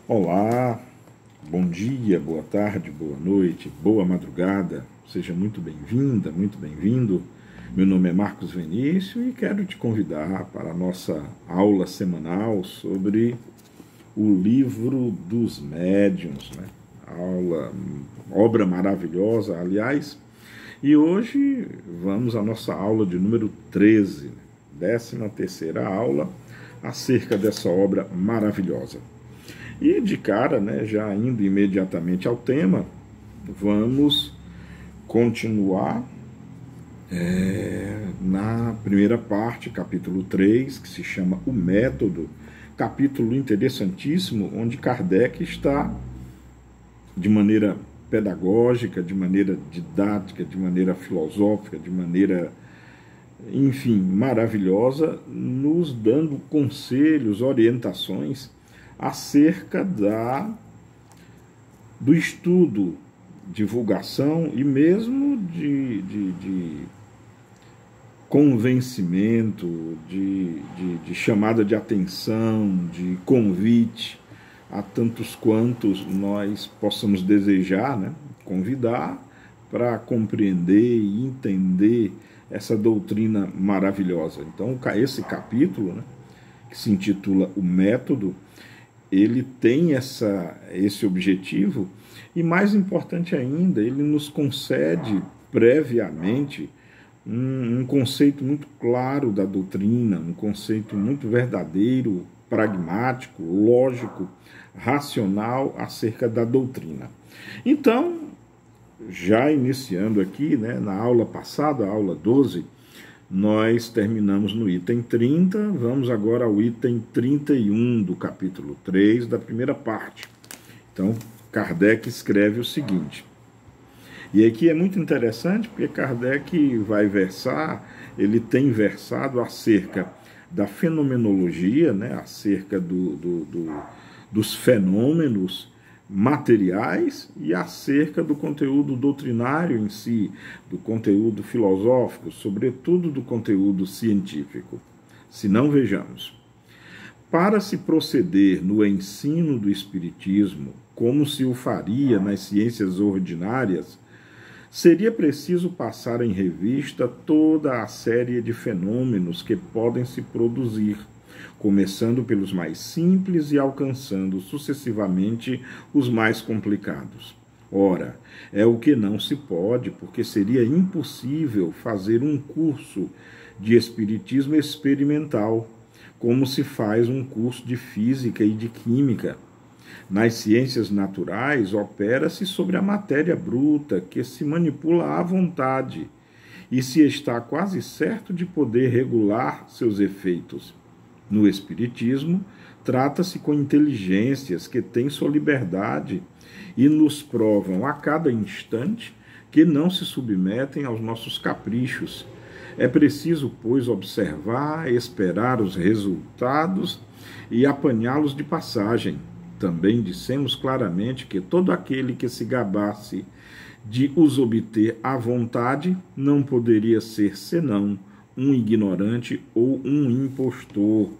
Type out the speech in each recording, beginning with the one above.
Olá, bom dia, boa tarde, boa noite, boa madrugada. Seja muito bem-vinda, muito bem-vindo. Meu nome é Marcos Venício e quero te convidar para a nossa aula semanal sobre o Livro dos Médiuns, né? Obra maravilhosa, aliás. E hoje vamos à nossa aula de número 13, 13ª aula acerca dessa obra maravilhosa. E de cara, né, já indo imediatamente ao tema, vamos continuar na primeira parte, capítulo 3, que se chama O Método, capítulo interessantíssimo, onde Kardec está, de maneira pedagógica, de maneira didática, de maneira filosófica, de maneira, enfim, maravilhosa, nos dando conselhos, orientações acerca do estudo, divulgação e mesmo de convencimento, de chamada de atenção, de convite a tantos quantos nós possamos desejar, né? Convidar para compreender e entender essa doutrina maravilhosa. Então, esse capítulo, né, que se intitula O Método, ele tem esse objetivo e, mais importante ainda, ele nos concede previamente um conceito muito claro da doutrina, um conceito muito verdadeiro, pragmático, lógico, racional acerca da doutrina. Então, já iniciando aqui, né, na aula passada, a aula 12, nós terminamos no item 30, vamos agora ao item 31 do capítulo 3, da primeira parte. Então, Kardec escreve o seguinte, e aqui é muito interessante porque Kardec vai versar, ele tem versado acerca da fenomenologia, né, acerca dos fenômenos materiais e acerca do conteúdo doutrinário em si, do conteúdo filosófico, sobretudo do conteúdo científico. Se não, vejamos. Para se proceder no ensino do Espiritismo, como se o faria nas ciências ordinárias, seria preciso passar em revista toda a série de fenômenos que podem se produzir, começando pelos mais simples e alcançando sucessivamente os mais complicados. Ora, é o que não se pode, porque seria impossível fazer um curso de espiritismo experimental, como se faz um curso de física e de química. Nas ciências naturais, opera-se sobre a matéria bruta, que se manipula à vontade, e se está quase certo de poder regular seus efeitos. No Espiritismo, trata-se com inteligências que têm sua liberdade e nos provam a cada instante que não se submetem aos nossos caprichos. É preciso, pois, observar, esperar os resultados e apanhá-los de passagem. Também dissemos claramente que todo aquele que se gabasse de os obter à vontade não poderia ser senão um ignorante ou um impostor.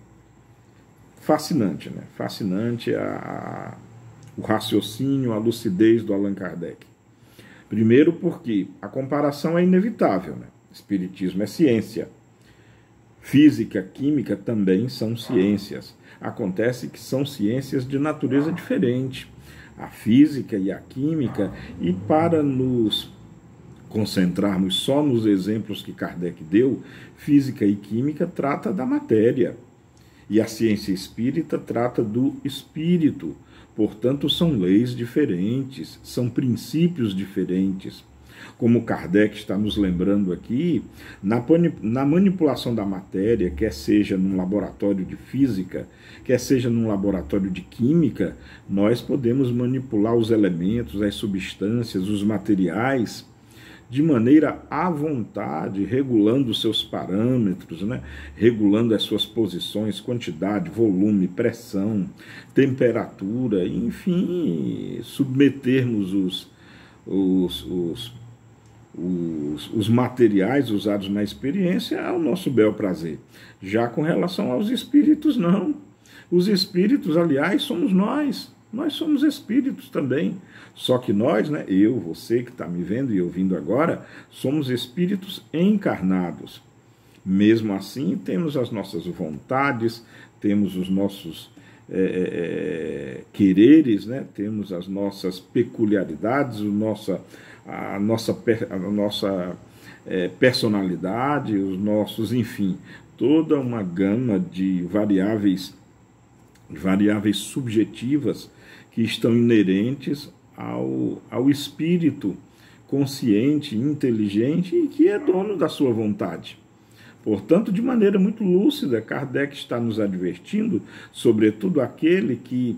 Fascinante, né? Fascinante o raciocínio, a lucidez do Allan Kardec. Primeiro porque a comparação é inevitável, né? Espiritismo é ciência. Física, química também são ciências. Acontece que são ciências de natureza diferente. A física e a química, e para nos concentrarmos só nos exemplos que Kardec deu, física e química trata da matéria. E a ciência espírita trata do espírito. Portanto, são leis diferentes, são princípios diferentes. Como Kardec está nos lembrando aqui, na manipulação da matéria, quer seja num laboratório de física, quer seja num laboratório de química, nós podemos manipular os elementos, as substâncias, os materiais, de maneira à vontade, regulando os seus parâmetros, né? Regulando as suas posições, quantidade, volume, pressão, temperatura, enfim, submetermos os materiais usados na experiência ao nosso bel prazer. Já com relação aos espíritos, não. Os espíritos, aliás, somos nós. Nós somos espíritos também. Só que nós, né, eu, você que está me vendo e ouvindo agora, somos espíritos encarnados. Mesmo assim, temos as nossas vontades, temos os nossos quereres, né? Temos as nossas peculiaridades, a nossa personalidade, os nossos, enfim, toda uma gama de variáveis subjetivas que estão inerentes ao espírito consciente, inteligente e que é dono da sua vontade. Portanto, de maneira muito lúcida, Kardec está nos advertindo, sobretudo aquele que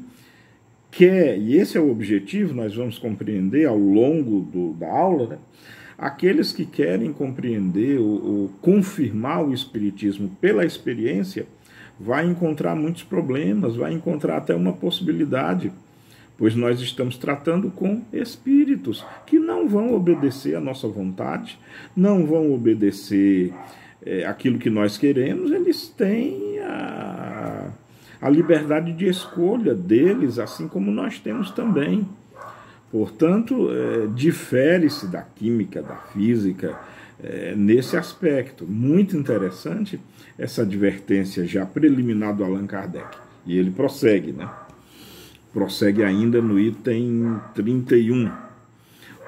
quer, e esse é o objetivo, nós vamos compreender ao longo da aula, né? Aqueles que querem compreender ou confirmar o Espiritismo pela experiência, vai encontrar muitos problemas, vai encontrar até uma possibilidade, pois nós estamos tratando com espíritos que não vão obedecer à nossa vontade, não vão obedecer aquilo que nós queremos, eles têm a liberdade de escolha deles, assim como nós temos também. Portanto, difere-se da química, da física, nesse aspecto. Muito interessante essa advertência já preliminar do Allan Kardec. E ele prossegue, né? Prossegue ainda no item 31.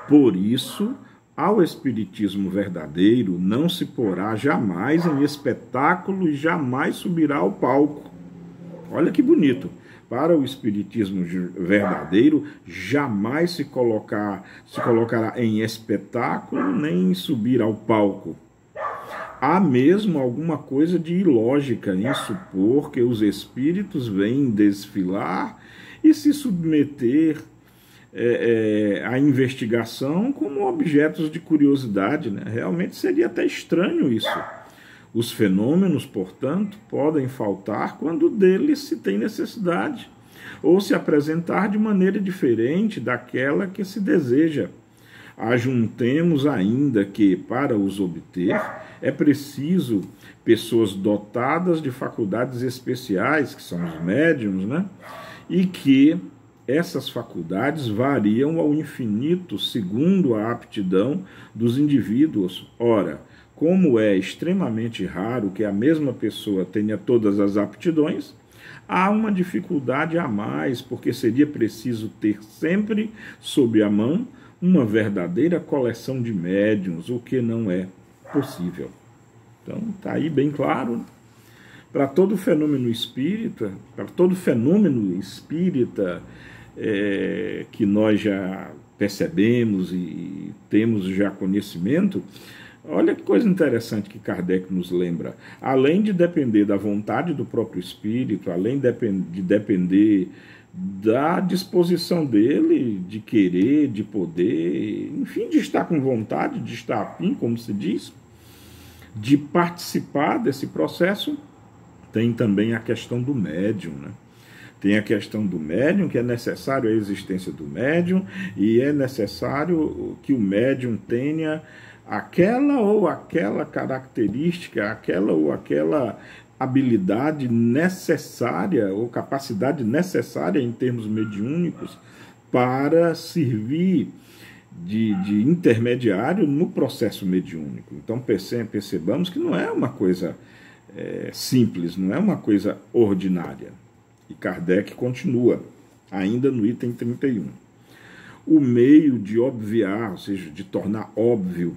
Por isso, ao espiritismo verdadeiro não se porá jamais em espetáculo e jamais subirá ao palco. Olha que bonito. Para o espiritismo verdadeiro, jamais se colocará em espetáculo nem subir ao palco. Há mesmo alguma coisa de ilógica em supor que os espíritos vêm desfilar e se submeter a investigação como objetos de curiosidade, né? Realmente seria até estranho isso. Os fenômenos, portanto, podem faltar quando deles se tem necessidade, ou se apresentar de maneira diferente daquela que se deseja. Ajuntemos ainda que, para os obter, é preciso pessoas dotadas de faculdades especiais, que são os médiuns, né? E que essas faculdades variam ao infinito segundo a aptidão dos indivíduos. Ora, como é extremamente raro que a mesma pessoa tenha todas as aptidões, há uma dificuldade a mais, porque seria preciso ter sempre sob a mão uma verdadeira coleção de médiuns, o que não é possível. Então, está aí bem claro. Para todo fenômeno espírita, que nós já percebemos e temos já conhecimento, olha que coisa interessante que Kardec nos lembra. Além de depender da vontade do próprio espírito, além de depender da disposição dele, de querer, de poder, enfim, de estar com vontade, de estar afim, como se diz, de participar desse processo, tem também a questão do médium, né? Tem a questão do médium, que é necessário a existência do médium, e é necessário que o médium tenha aquela ou aquela característica, aquela ou aquela habilidade necessária ou capacidade necessária em termos mediúnicos para servir de intermediário no processo mediúnico. Então percebamos que não é uma coisa simples, não é uma coisa ordinária. E Kardec continua, ainda no item 31. O meio de obviar, ou seja, de tornar óbvio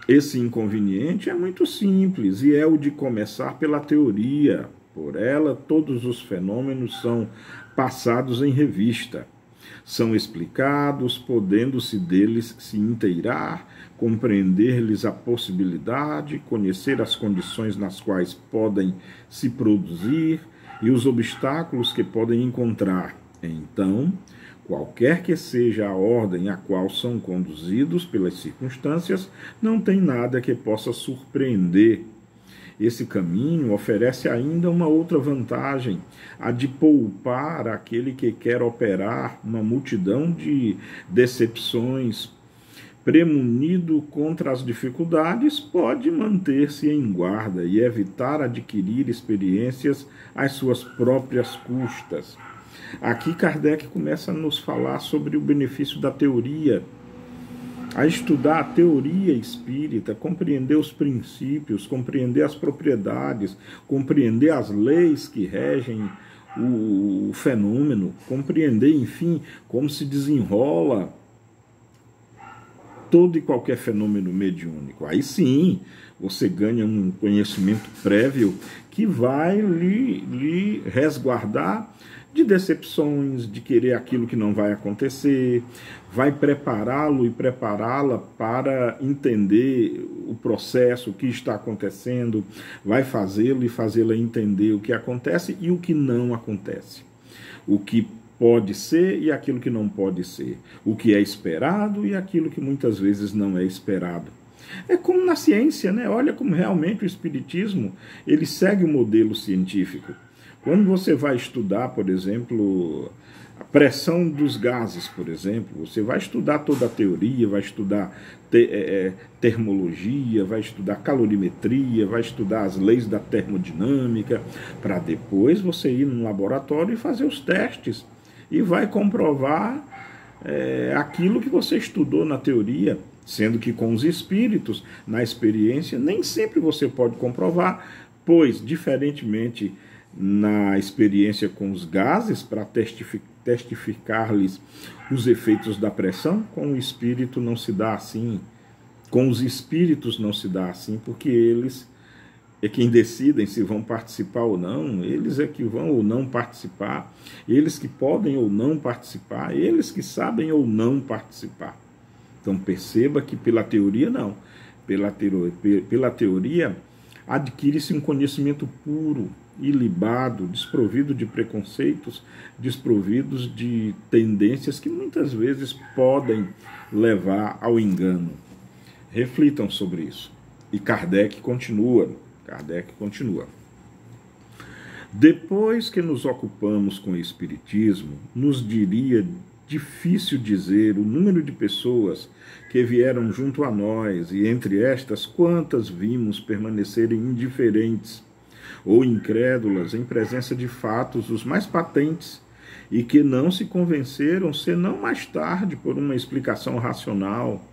esse inconveniente é muito simples, e é o de começar pela teoria. Por ela, todos os fenômenos são passados em revista, são explicados, podendo-se deles se inteirar, compreender-lhes a possibilidade, conhecer as condições nas quais podem se produzir e os obstáculos que podem encontrar. Então, qualquer que seja a ordem a qual são conduzidos pelas circunstâncias, não tem nada que possa surpreender. Esse caminho oferece ainda uma outra vantagem, a de poupar aquele que quer operar uma multidão de decepções. Premunido contra as dificuldades, pode manter-se em guarda e evitar adquirir experiências às suas próprias custas. Aqui Kardec começa a nos falar sobre o benefício da teoria, a estudar a teoria espírita, compreender os princípios, compreender as propriedades, compreender as leis que regem o fenômeno, compreender, enfim, como se desenrola todo e qualquer fenômeno mediúnico. Aí sim, você ganha um conhecimento prévio que vai lhe resguardar de decepções, de querer aquilo que não vai acontecer, vai prepará-lo e prepará-la para entender o processo, o que está acontecendo, vai fazê-lo e fazê-la entender o que acontece e o que não acontece. O que pode ser e aquilo que não pode ser. O que é esperado e aquilo que muitas vezes não é esperado. É como na ciência, né? Olha como realmente o Espiritismo ele segue o modelo científico. Quando você vai estudar, por exemplo, a pressão dos gases, por exemplo, você vai estudar toda a teoria, vai estudar termologia, vai estudar calorimetria, vai estudar as leis da termodinâmica, para depois você ir no laboratório e fazer os testes. E vai comprovar aquilo que você estudou na teoria, sendo que com os espíritos, na experiência, nem sempre você pode comprovar, pois, diferentemente na experiência com os gases, para testificar-lhes os efeitos da pressão, com o espírito não se dá assim, com os espíritos não se dá assim, porque eles é quem decidem se vão participar ou não, eles é que vão ou não participar, eles que podem ou não participar, eles que sabem ou não participar. Então perceba que pela teoria não, pela teoria adquire-se um conhecimento puro, ilibado, desprovido de preconceitos, desprovidos de tendências que muitas vezes podem levar ao engano. Reflitam sobre isso. E Kardec continua. Depois que nos ocupamos com o Espiritismo, nos diria difícil dizer o número de pessoas que vieram junto a nós e entre estas quantas vimos permanecerem indiferentes ou incrédulas em presença de fatos os mais patentes e que não se convenceram senão mais tarde por uma explicação racional.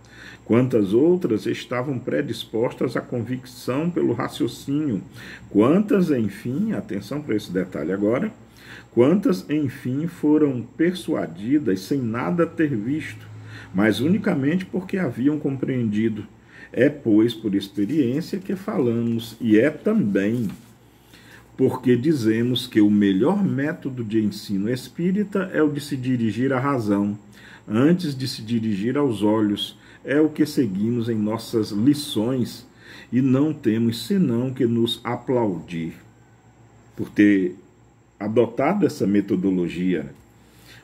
Quantas outras estavam predispostas à convicção pelo raciocínio? Quantas, enfim, atenção para esse detalhe agora, quantas, enfim, foram persuadidas sem nada ter visto, mas unicamente porque haviam compreendido? É, pois, por experiência que falamos, e é também porque dizemos que o melhor método de ensino espírita é o de se dirigir à razão, antes de se dirigir aos olhos. É o que seguimos em nossas lições e não temos senão que nos aplaudir por ter adotado essa metodologia,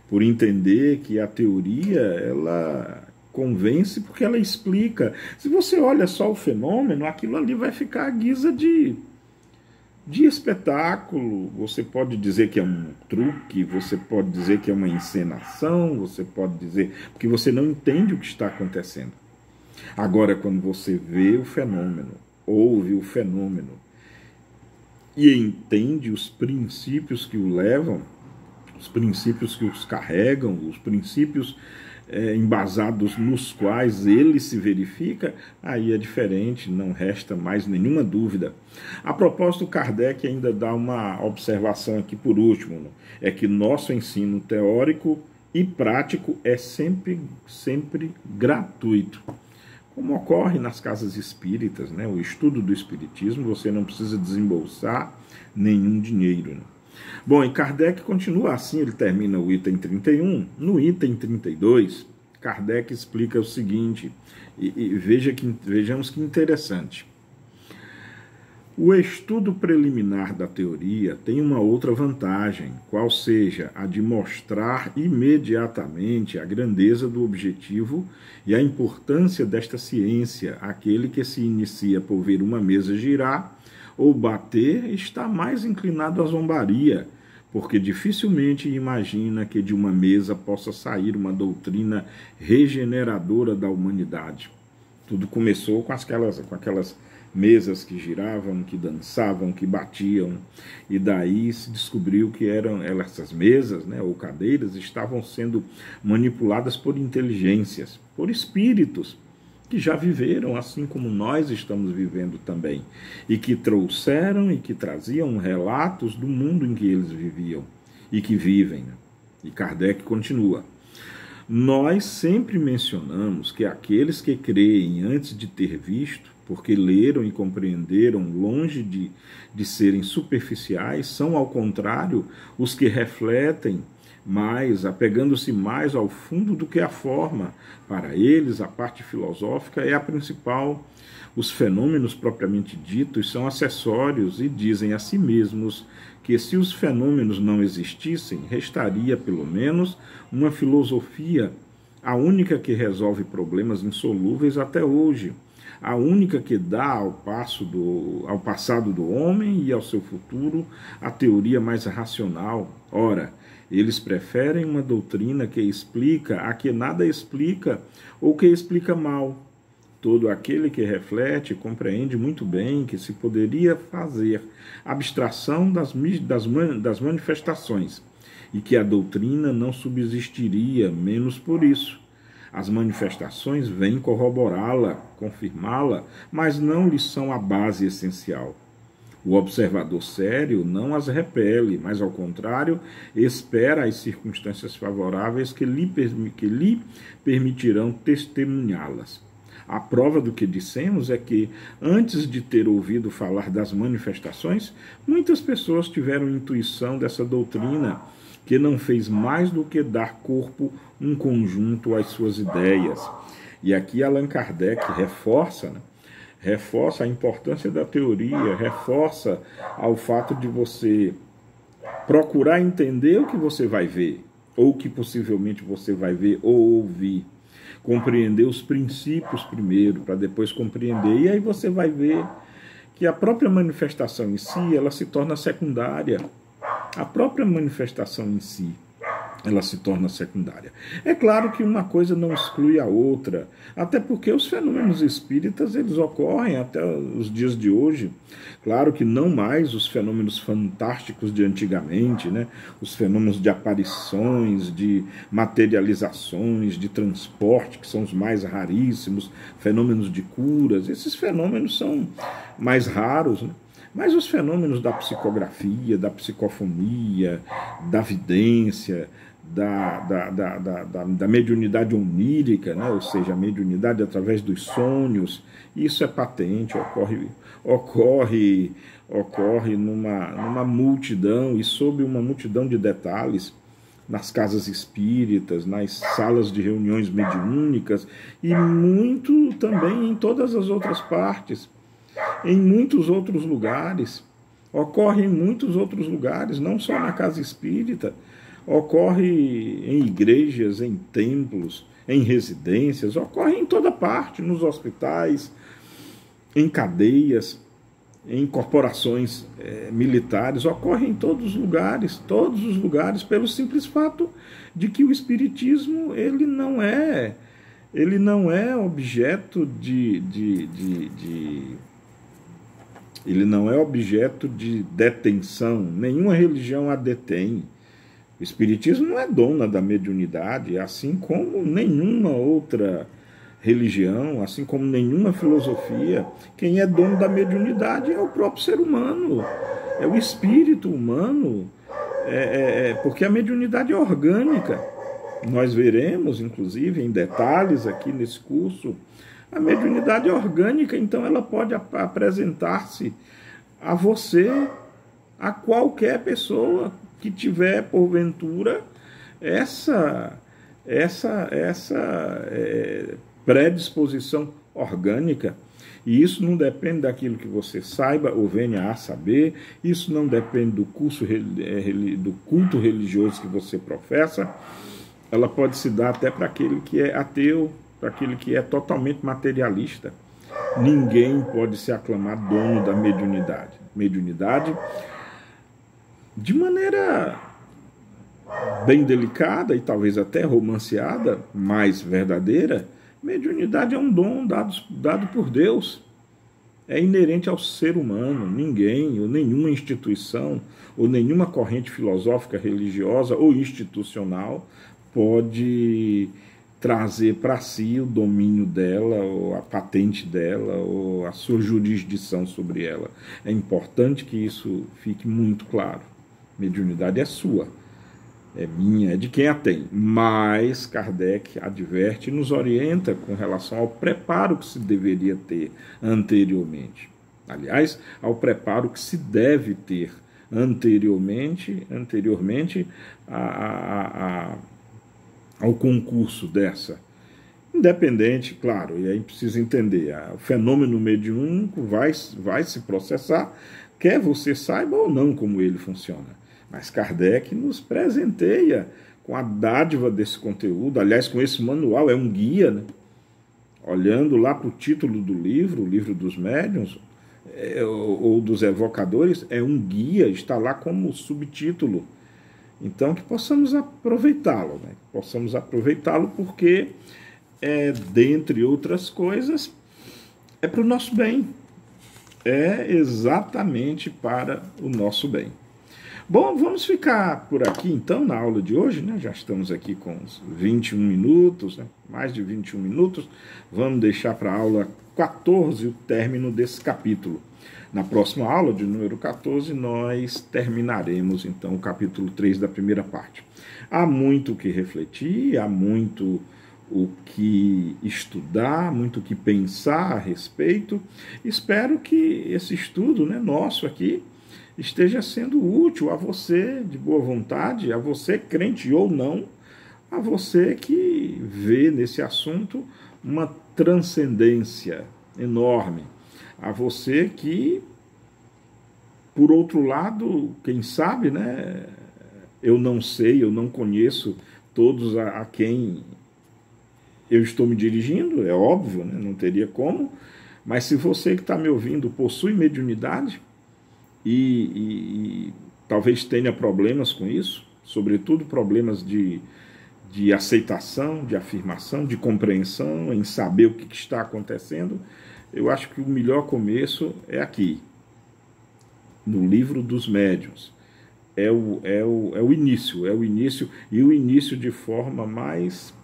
por entender que a teoria ela convence porque ela explica. Se você olha só o fenômeno, aquilo ali vai ficar à guisa de espetáculo. Você pode dizer que é um truque, você pode dizer que é uma encenação, você pode dizer, porque você não entende o que está acontecendo. Agora, quando você vê o fenômeno, ouve o fenômeno e entende os princípios que o levam, os princípios que os carregam, os princípios embasados nos quais ele se verifica, aí é diferente, não resta mais nenhuma dúvida. A propósito, Kardec ainda dá uma observação aqui por último, é que nosso ensino teórico e prático é sempre gratuito. Como ocorre nas casas espíritas, né? O estudo do espiritismo, você não precisa desembolsar nenhum dinheiro, né? Bom, e Kardec continua assim, ele termina o item 31. No item 32, Kardec explica o seguinte, e vejamos que interessante. O estudo preliminar da teoria tem uma outra vantagem, qual seja a de mostrar imediatamente a grandeza do objetivo e a importância desta ciência. Aquele que se inicia por ver uma mesa girar ou bater está mais inclinado à zombaria, porque dificilmente imagina que de uma mesa possa sair uma doutrina regeneradora da humanidade. Tudo começou com aquelas mesas que giravam, que dançavam, que batiam, e daí se descobriu que essas mesas, né, ou cadeiras, estavam sendo manipuladas por inteligências, por espíritos, que já viveram assim como nós estamos vivendo também, e que trouxeram e que traziam relatos do mundo em que eles viviam e que vivem. E Kardec continua: nós sempre mencionamos que aqueles que creem antes de ter visto, porque leram e compreenderam, longe de serem superficiais, são, ao contrário, os que refletem mais, apegando-se mais ao fundo do que à forma. Para eles, a parte filosófica é a principal. Os fenômenos propriamente ditos são acessórios e dizem a si mesmos que, se os fenômenos não existissem, restaria, pelo menos, uma filosofia, a única que resolve problemas insolúveis até hoje, a única que dá ao passado do homem e ao seu futuro a teoria mais racional. Ora, eles preferem uma doutrina que explica a que nada explica ou que explica mal. Todo aquele que reflete compreende muito bem que se poderia fazer abstração das manifestações e que a doutrina não subsistiria, menos por isso. As manifestações vêm corroborá-la, confirmá-la, mas não lhes são a base essencial. O observador sério não as repele, mas, ao contrário, espera as circunstâncias favoráveis que lhe permitirão testemunhá-las. A prova do que dissemos é que, antes de ter ouvido falar das manifestações, muitas pessoas tiveram intuição dessa doutrina, que não fez mais do que dar corpo um conjunto às suas ideias. E aqui Allan Kardec reforça a importância da teoria, reforça ao fato de você procurar entender o que você vai ver, ou que possivelmente você vai ver ou ouvir. Compreender os princípios primeiro, para depois compreender. E aí você vai ver que a própria manifestação em si, ela se torna secundária. A própria manifestação em si, ela se torna secundária. É claro que uma coisa não exclui a outra, até porque os fenômenos espíritas, eles ocorrem até os dias de hoje. Claro que não mais os fenômenos fantásticos de antigamente, né? Os fenômenos de aparições, de materializações, de transporte, que são os mais raríssimos, fenômenos de curas, esses fenômenos são mais raros, né? Mas os fenômenos da psicografia, da psicofonia, da vidência, da mediunidade onírica, né? Ou seja, a mediunidade através dos sonhos, isso é patente, ocorre numa multidão e sob uma multidão de detalhes, nas casas espíritas, nas salas de reuniões mediúnicas e muito também em todas as outras partes. Em muitos outros lugares, ocorre em muitos outros lugares, não só na casa espírita, ocorre em igrejas, em templos, em residências, ocorre em toda parte, nos hospitais, em cadeias, em corporações militares, ocorre em todos os lugares, pelo simples fato de que o espiritismo ele não é objeto ele não é objeto de detenção, nenhuma religião a detém. O espiritismo não é dona da mediunidade, assim como nenhuma outra religião, assim como nenhuma filosofia. Quem é dono da mediunidade é o próprio ser humano, é o espírito humano, porque a mediunidade é orgânica. Nós veremos, inclusive, em detalhes aqui nesse curso, a mediunidade é orgânica, então ela pode apresentar-se a você, a qualquer pessoa que tiver, porventura, essa predisposição orgânica. E isso não depende daquilo que você saiba ou venha a saber, isso não depende do culto religioso que você professa. Ela pode se dar até para aquele que é ateu, para aquele que é totalmente materialista. Ninguém pode se aclamar dono da mediunidade. Mediunidade, de maneira bem delicada e talvez até romanceada, mas verdadeira, mediunidade é um dom dado por Deus. é inerente ao ser humano. Ninguém, ou nenhuma instituição, ou nenhuma corrente filosófica, religiosa ou institucional pode trazer para si o domínio dela, ou a patente dela, ou a sua jurisdição sobre ela. É importante que isso fique muito claro. Mediunidade é sua, é minha, é de quem a tem. Mas Kardec adverte e nos orienta com relação ao preparo que se deveria ter anteriormente. Aliás, ao preparo que se deve ter anteriormente ao concurso dessa. Independente, claro, e aí precisa entender, o fenômeno mediúnico vai se processar, quer você saiba ou não como ele funciona. Mas Kardec nos presenteia com a dádiva desse conteúdo, aliás, com esse manual, é um guia, né? Olhando lá para o título do livro, o Livro dos Médiuns, ou dos Evocadores, é um guia, está lá como subtítulo. Então, que possamos aproveitá-lo, né? Possamos aproveitá-lo porque, dentre outras coisas, é para o nosso bem. É exatamente para o nosso bem. Bom, vamos ficar por aqui então na aula de hoje, né? Já estamos aqui com uns 21 minutos, né? Mais de 21 minutos. Vamos deixar para a aula 14 o término desse capítulo. Na próxima aula, de número 14, nós terminaremos então o capítulo 3 da primeira parte. Há muito o que refletir, há muito o que estudar, muito o que pensar a respeito. Espero que esse estudo, né, nosso aqui esteja sendo útil a você de boa vontade, a você crente ou não, a você que vê nesse assunto uma transcendência enorme, a você que, por outro lado, quem sabe, né, eu não sei, eu não conheço todos a quem eu estou me dirigindo, é óbvio, né, não teria como, mas se você que está me ouvindo possui mediunidade, e talvez tenha problemas com isso, sobretudo problemas de aceitação, de afirmação, de compreensão, em saber o que está acontecendo, eu acho que o melhor começo é aqui, no Livro dos Médiuns. É o início, e o início de forma mais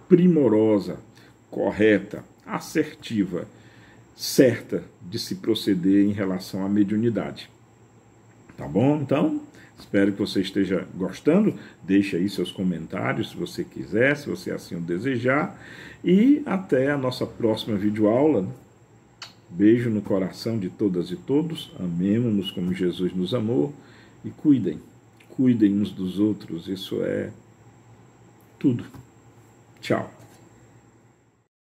primorosa, correta, assertiva, certa de se proceder em relação à mediunidade. Tá bom? Então, espero que você esteja gostando. Deixe aí seus comentários, se você quiser, se você assim o desejar. E até a nossa próxima videoaula. Beijo no coração de todas e todos. Amemo-nos como Jesus nos amou. E cuidem uns dos outros. Isso é tudo. Tchau.